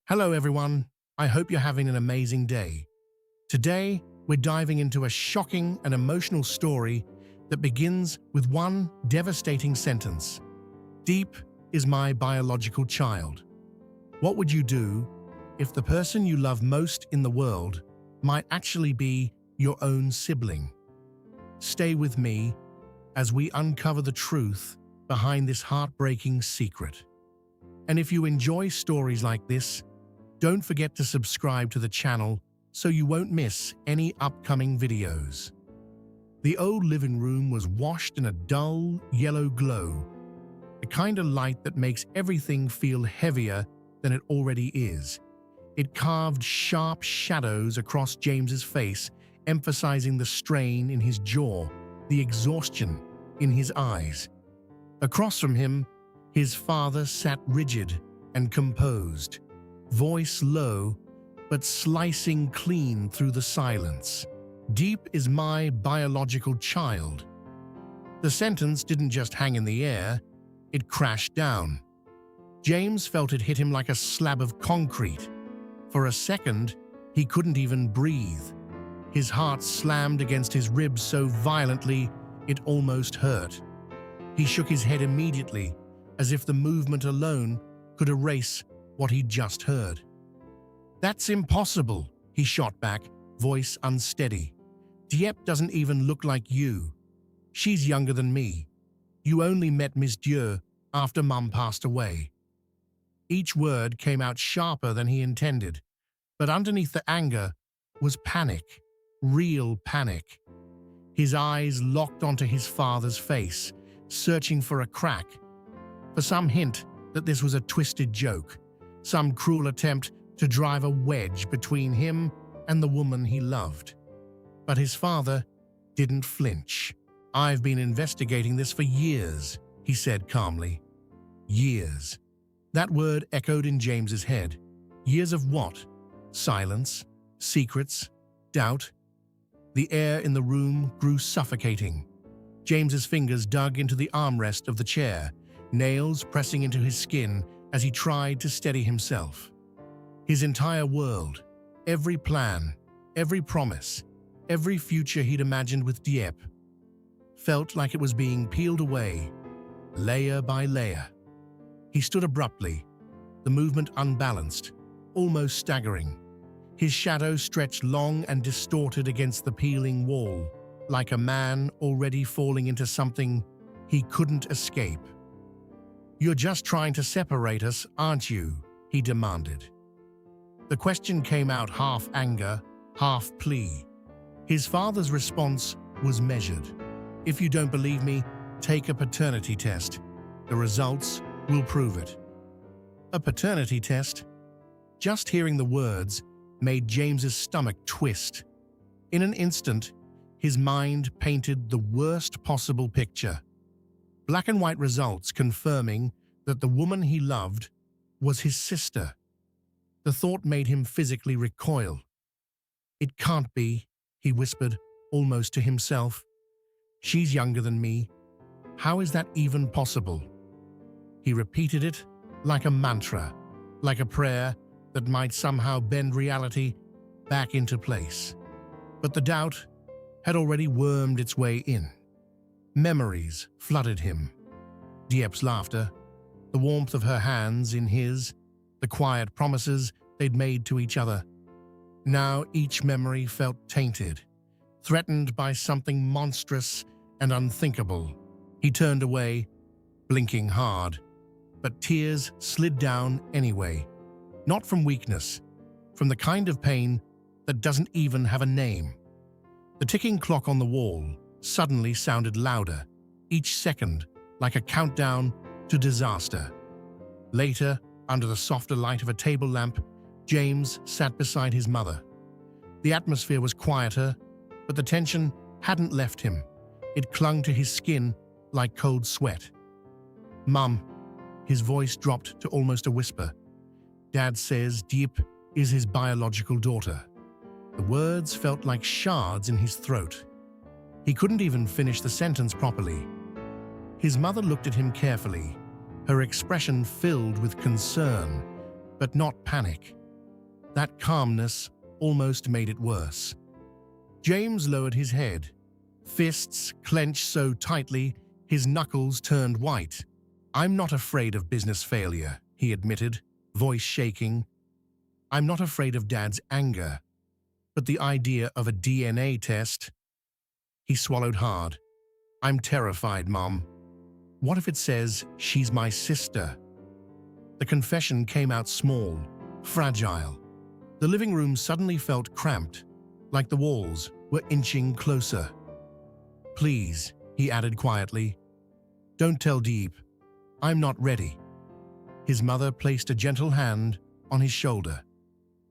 Hello, everyone. I hope you're having an amazing day. Today, we're diving into a shocking and emotional story that begins with one devastating sentence. Diep is my biological child. What would you do if the person you love most in the world might actually be your own sibling? Stay with me as we uncover the truth behind this heartbreaking secret. And if you enjoy stories like this, don't forget to subscribe to the channel so you won't miss any upcoming videos. The old living room was washed in a dull, yellow glow, the kind of light that makes everything feel heavier than it already is. It carved sharp shadows across James's face, emphasizing the strain in his jaw, the exhaustion in his eyes. Across from him, his father sat rigid and composed, voice low, but slicing clean through the silence. Diep is my biological child. The sentence didn't just hang in the air, it crashed down. James felt it hit him like a slab of concrete. For a second, he couldn't even breathe. His heart slammed against his ribs so violently it almost hurt. He shook his head immediately, as if the movement alone could erase what he'd just heard. "That's impossible," he shot back, voice unsteady. "Diep doesn't even look like you. She's younger than me. You only met Miss Dieu after Mum passed away." Each word came out sharper than he intended, but underneath the anger was panic, real panic. His eyes locked onto his father's face, searching for a crack, for some hint that this was a twisted joke, some cruel attempt to drive a wedge between him and the woman he loved. But his father didn't flinch. "I've been investigating this for years," he said calmly. Years. That word echoed in James's head. Years of what? Silence, secrets, doubt. The air in the room grew suffocating. James's fingers dug into the armrest of the chair, nails pressing into his skin as he tried to steady himself. His entire world, every plan, every promise, every future he'd imagined with Diep, felt like it was being peeled away, layer by layer. He stood abruptly, the movement unbalanced, almost staggering. His shadow stretched long and distorted against the peeling wall, like a man already falling into something he couldn't escape. "You're just trying to separate us, aren't you?" he demanded. The question came out half anger, half plea. His father's response was measured. "If you don't believe me, take a paternity test. The results will prove it." A paternity test? Just hearing the words made James's stomach twist. In an instant, his mind painted the worst possible picture. Black and white results confirming that the woman he loved was his sister. The thought made him physically recoil. "It can't be," he whispered, almost to himself. "She's younger than me. How is that even possible?" He repeated it like a mantra, like a prayer that might somehow bend reality back into place. But the doubt had already wormed its way in. Memories flooded him. Diep's laughter, the warmth of her hands in his, the quiet promises they'd made to each other. Now each memory felt tainted, threatened by something monstrous and unthinkable. He turned away, blinking hard, but tears slid down anyway. Not from weakness, from the kind of pain that doesn't even have a name. The ticking clock on the wall suddenly sounded louder, each second like a countdown to disaster. Later, under the softer light of a table lamp, James sat beside his mother. The atmosphere was quieter, but the tension hadn't left him. It clung to his skin like cold sweat. "Mum," his voice dropped to almost a whisper. "Dad says Diep is his biological daughter." The words felt like shards in his throat. He couldn't even finish the sentence properly. His mother looked at him carefully, her expression filled with concern, but not panic. That calmness almost made it worse. James lowered his head, fists clenched so tightly his knuckles turned white. "I'm not afraid of business failure," he admitted, voice shaking. "I'm not afraid of Dad's anger, but the idea of a DNA test—" He swallowed hard. "I'm terrified, Mom. What if it says she's my sister?" The confession came out small, fragile. The living room suddenly felt cramped, like the walls were inching closer. "Please," he added quietly, "don't tell Diep. I'm not ready." His mother placed a gentle hand on his shoulder.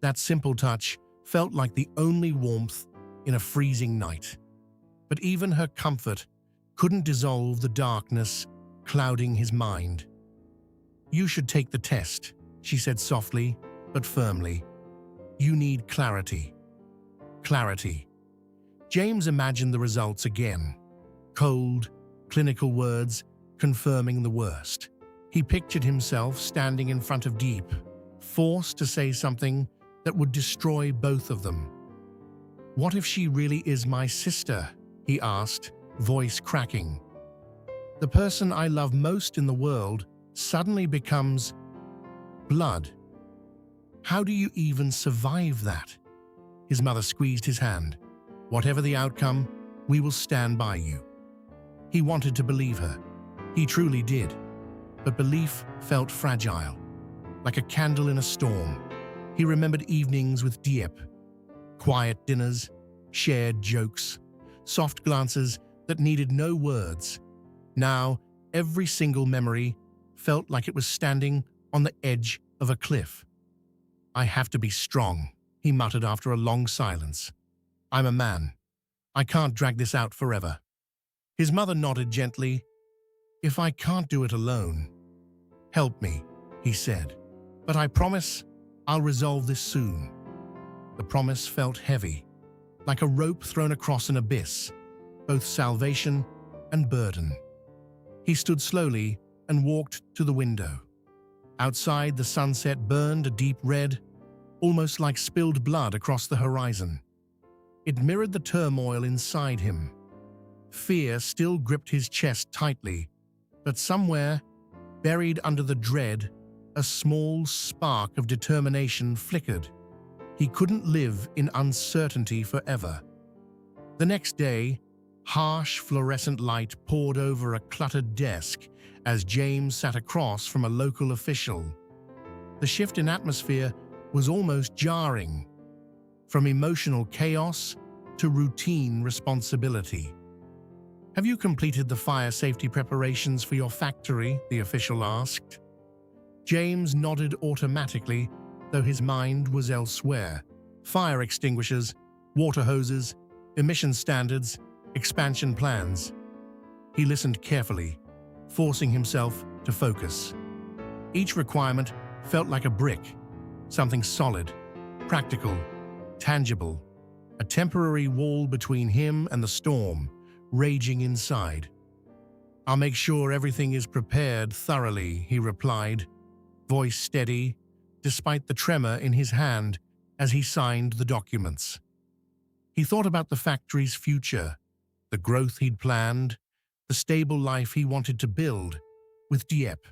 That simple touch felt like the only warmth in a freezing night. But even her comfort couldn't dissolve the darkness clouding his mind. "You should take the test," she said softly but firmly. "You need clarity." Clarity. James imagined the results again. Cold, clinical words confirming the worst. He pictured himself standing in front of Diep, forced to say something that would destroy both of them. "What if she really is my sister?" he asked, voice cracking. "The person I love most in the world suddenly becomes blood. How do you even survive that?" His mother squeezed his hand. "Whatever the outcome, we will stand by you." He wanted to believe her. He truly did. But belief felt fragile, like a candle in a storm. He remembered evenings with Diep, quiet dinners, shared jokes, soft glances that needed no words. Now, every single memory felt like it was standing on the edge of a cliff. "I have to be strong," he muttered after a long silence. "I'm a man. I can't drag this out forever." His mother nodded gently. "If I can't do it alone, help me," he said. "But I promise I'll resolve this soon." The promise felt heavy, like a rope thrown across an abyss, both salvation and burden. He stood slowly and walked to the window. Outside, the sunset burned a deep red, almost like spilled blood across the horizon. It mirrored the turmoil inside him. Fear still gripped his chest tightly, but somewhere, buried under the dread, a small spark of determination flickered. He couldn't live in uncertainty forever. The next day, harsh fluorescent light poured over a cluttered desk as James sat across from a local official. The shift in atmosphere was almost jarring, from emotional chaos to routine responsibility. "Have you completed the fire safety preparations for your factory?" the official asked. James nodded automatically, though his mind was elsewhere. Fire extinguishers, water hoses, emission standards, expansion plans. He listened carefully, forcing himself to focus. Each requirement felt like a brick, something solid, practical, tangible, a temporary wall between him and the storm raging inside. "I'll make sure everything is prepared thoroughly," he replied, voice steady, despite the tremor in his hand as he signed the documents. He thought about the factory's future, the growth he'd planned, the stable life he wanted to build with Diep.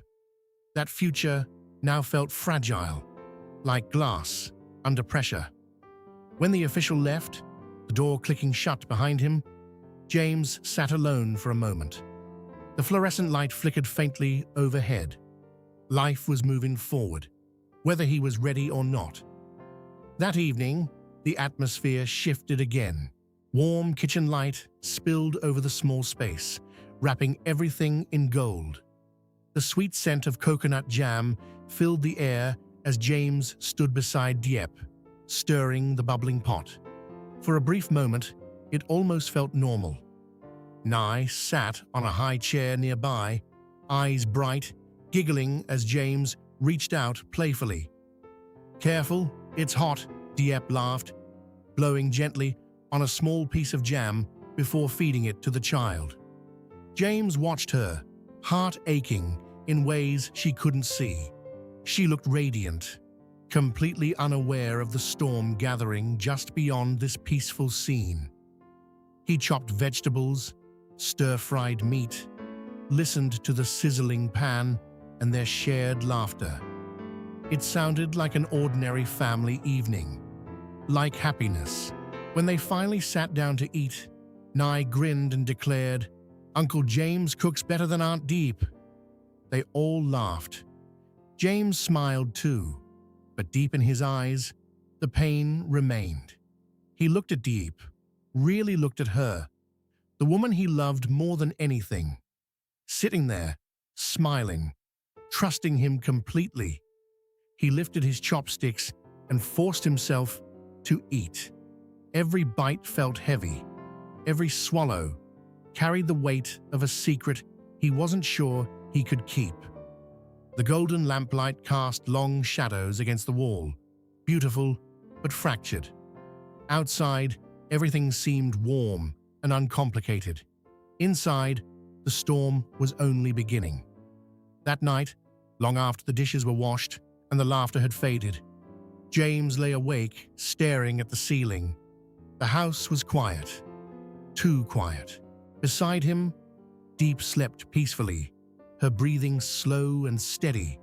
That future now felt fragile, like glass under pressure. When the official left, the door clicking shut behind him, James sat alone for a moment. The fluorescent light flickered faintly overhead. Life was moving forward, whether he was ready or not. That evening, the atmosphere shifted again. Warm kitchen light spilled over the small space, wrapping everything in gold. The sweet scent of coconut jam filled the air as James stood beside Diep, stirring the bubbling pot. For a brief moment, it almost felt normal. Nye sat on a high chair nearby, eyes bright, giggling as James reached out playfully. "Careful, it's hot," Diep laughed, blowing gently on a small piece of jam before feeding it to the child. James watched her, heart aching in ways she couldn't see. She looked radiant, completely unaware of the storm gathering just beyond this peaceful scene. He chopped vegetables, stir-fried meat, listened to the sizzling pan and their shared laughter. It sounded like an ordinary family evening, like happiness. When they finally sat down to eat, Nye grinned and declared, "Uncle James cooks better than Aunt Diep." They all laughed. James smiled too, but deep in his eyes, the pain remained. He looked at Diep, really looked at her, the woman he loved more than anything, sitting there, smiling, trusting him completely. He lifted his chopsticks and forced himself to eat. Every bite felt heavy. Every swallow carried the weight of a secret he wasn't sure he could keep. The golden lamplight cast long shadows against the wall, beautiful but fractured. Outside, everything seemed warm and uncomplicated. Inside, the storm was only beginning. That night, long after the dishes were washed and the laughter had faded, James lay awake, staring at the ceiling. The house was quiet. Too quiet. Beside him, Diep slept peacefully, her breathing slow and steady,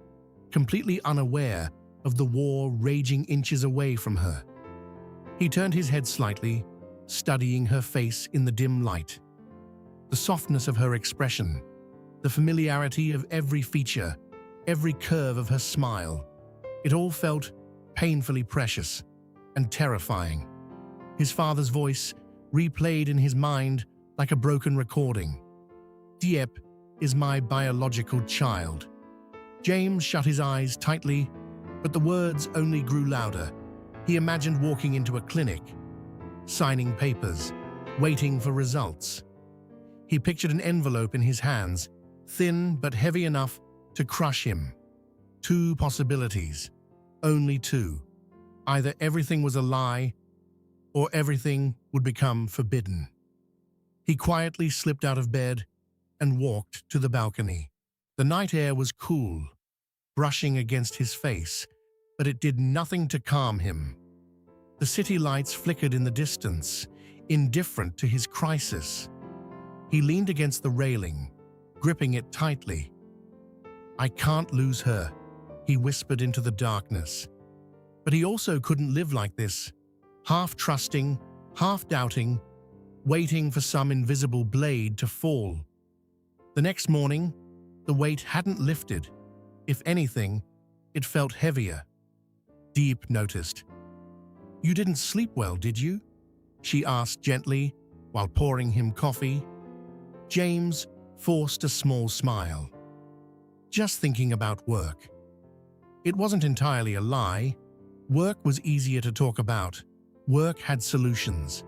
completely unaware of the war raging inches away from her. He turned his head slightly, studying her face in the dim light. The softness of her expression, the familiarity of every feature, every curve of her smile, it all felt painfully precious and terrifying. His father's voice replayed in his mind like a broken recording. "Diep is my biological child." James shut his eyes tightly, but the words only grew louder. He imagined walking into a clinic, signing papers, waiting for results. He pictured an envelope in his hands, thin but heavy enough to crush him. 2 possibilities, only 2. Either everything was a lie, or everything would become forbidden. He quietly slipped out of bed and walked to the balcony. The night air was cool, brushing against his face, but it did nothing to calm him. The city lights flickered in the distance, indifferent to his crisis. He leaned against the railing, gripping it tightly. "I can't lose her," he whispered into the darkness. But he also couldn't live like this, half trusting, half doubting, waiting for some invisible blade to fall. The next morning, the weight hadn't lifted. If anything, it felt heavier. Diep noticed. "You didn't sleep well, did you?" she asked gently while pouring him coffee. James forced a small smile. "Just thinking about work." It wasn't entirely a lie. Work was easier to talk about. Work had solutions.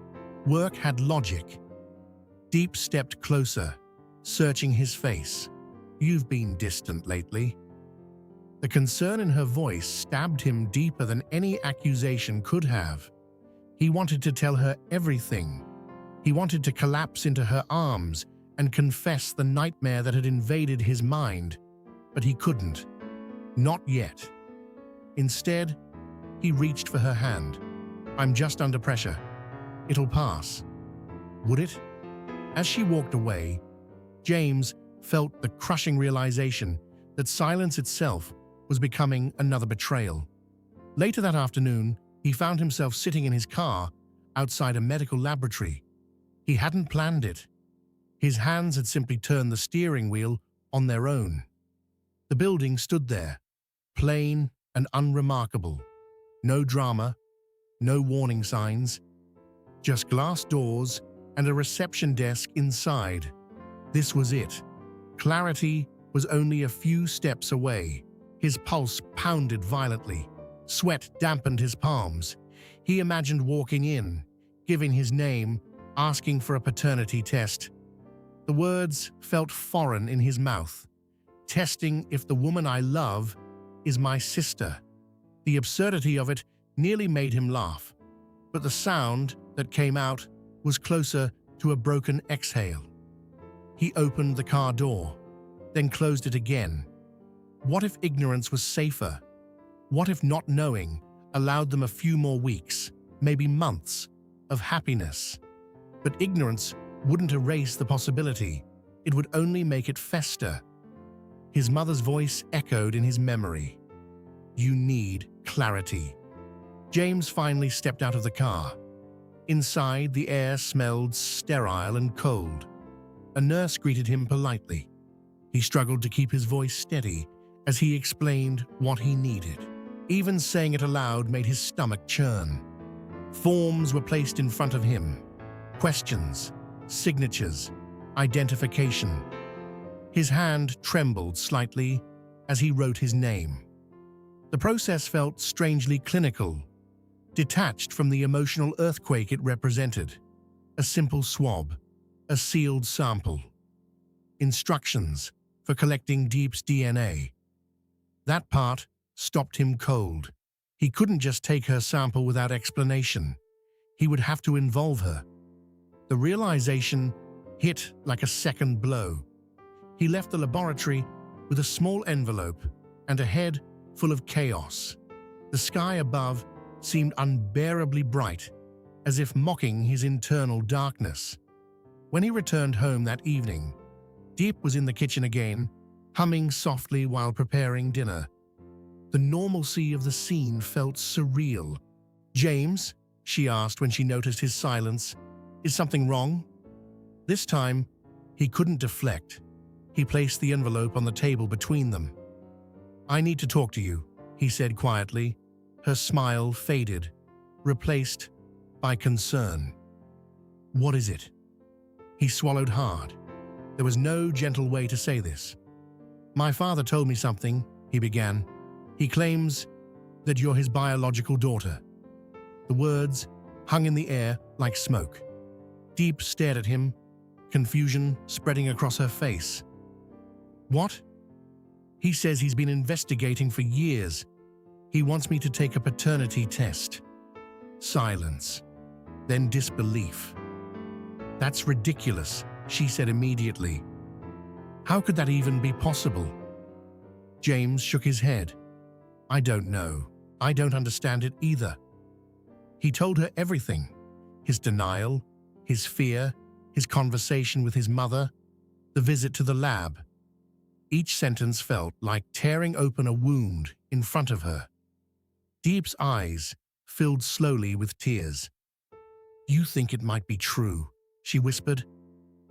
Work had logic. Diep stepped closer, searching his face. "You've been distant lately." The concern in her voice stabbed him deeper than any accusation could have. He wanted to tell her everything. He wanted to collapse into her arms and confess the nightmare that had invaded his mind, but he couldn't. Not yet. Instead, he reached for her hand. "I'm just under pressure. It'll pass." Would it? As she walked away, James felt the crushing realization that silence itself was becoming another betrayal. Later that afternoon, he found himself sitting in his car outside a medical laboratory. He hadn't planned it. His hands had simply turned the steering wheel on their own. The building stood there, plain and unremarkable. No drama, no warning signs, just glass doors and a reception desk inside. This was it. Clarity was only a few steps away. His pulse pounded violently. Sweat dampened his palms. He imagined walking in, giving his name, asking for a paternity test. The words felt foreign in his mouth. Testing if the woman I love is my sister. The absurdity of it nearly made him laugh, but the sound that came out was closer to a broken exhale. He opened the car door, then closed it again. What if ignorance was safer? What if not knowing allowed them a few more weeks, maybe months, of happiness? But ignorance wouldn't erase the possibility. It would only make it fester. His mother's voice echoed in his memory. "You need clarity." James finally stepped out of the car. Inside, the air smelled sterile and cold. A nurse greeted him politely. He struggled to keep his voice steady as he explained what he needed. Even saying it aloud made his stomach churn. Forms were placed in front of him. Questions, signatures, identification. His hand trembled slightly as he wrote his name. The process felt strangely clinical, detached from the emotional earthquake it represented. A simple swab, a sealed sample. Instructions for collecting Diep's DNA. That part stopped him cold. He couldn't just take her sample without explanation. He would have to involve her. The realization hit like a second blow. He left the laboratory with a small envelope and a head full of chaos. The sky above seemed unbearably bright, as if mocking his internal darkness. When he returned home that evening, Diep was in the kitchen again, humming softly while preparing dinner. The normalcy of the scene felt surreal. "James?" she asked when she noticed his silence. "Is something wrong?" This time, he couldn't deflect. He placed the envelope on the table between them. "I need to talk to you," he said quietly. Her smile faded, replaced by concern. "What is it?" He swallowed hard. There was no gentle way to say this. "My father told me something," he began. "He claims that you're his biological daughter." The words hung in the air like smoke. Diep stared at him, confusion spreading across her face. "What?" "He says he's been investigating for years. He wants me to take a paternity test." Silence, then disbelief. "That's ridiculous," she said immediately. "How could that even be possible?" James shook his head. "I don't know. I don't understand it either." He told her everything. His denial, his fear, his conversation with his mother, the visit to the lab. Each sentence felt like tearing open a wound in front of her. Diep's eyes filled slowly with tears. "You think it might be true," she whispered.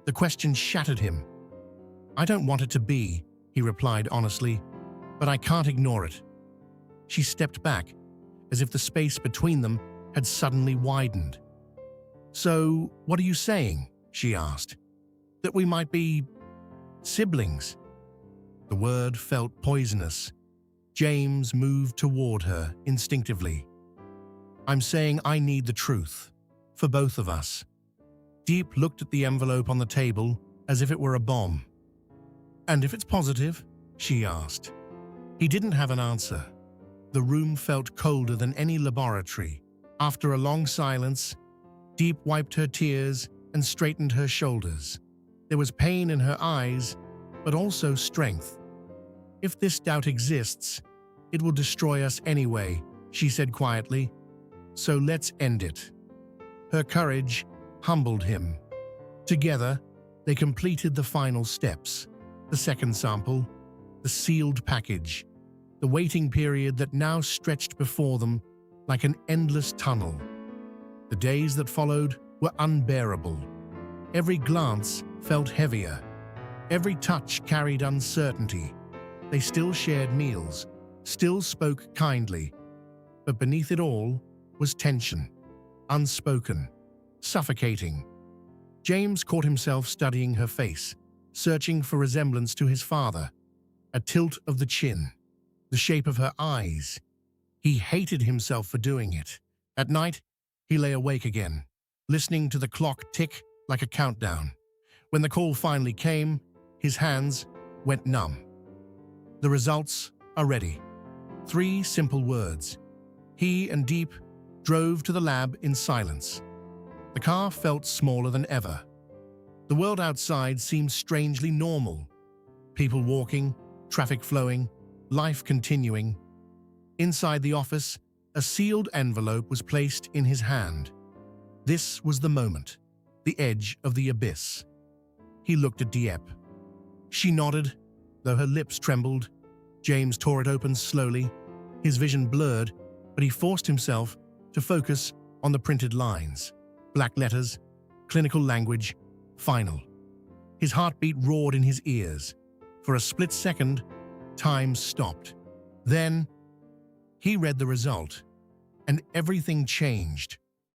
The question shattered him. "I don't want it to be," he replied honestly, "but I can't ignore it." She stepped back, as if the space between them had suddenly widened. "So, what are you saying?" she asked. "That we might be siblings?" The word felt poisonous. James moved toward her instinctively. "I'm saying I need the truth, for both of us." Diep looked at the envelope on the table as if it were a bomb. "And if it's positive?" she asked. He didn't have an answer. The room felt colder than any laboratory. After a long silence, Diep wiped her tears and straightened her shoulders. There was pain in her eyes, but also strength. "If this doubt exists, it will destroy us anyway," she said quietly. "So let's end it." Her courage humbled him. Together, they completed the final steps. The second sample, the sealed package, the waiting period that now stretched before them like an endless tunnel. The days that followed were unbearable. Every glance felt heavier. Every touch carried uncertainty. They still shared meals, still spoke kindly, but beneath it all was tension, unspoken, suffocating. James caught himself studying her face, searching for resemblance to his father. A tilt of the chin, the shape of her eyes. He hated himself for doing it. At night, he lay awake again, listening to the clock tick like a countdown. When the call finally came, his hands went numb. The results are ready. 3 simple words. He and Diep drove to the lab in silence. The car felt smaller than ever. The world outside seemed strangely normal. People walking, traffic flowing, life continuing. Inside the office, a sealed envelope was placed in his hand. This was the moment, the edge of the abyss. He looked at Diep. She nodded, though her lips trembled. James tore it open slowly, his vision blurred, but he forced himself to focus on the printed lines. Black letters, clinical language, final. His heartbeat roared in his ears. For a split second, time stopped. Then, he read the result, and everything changed.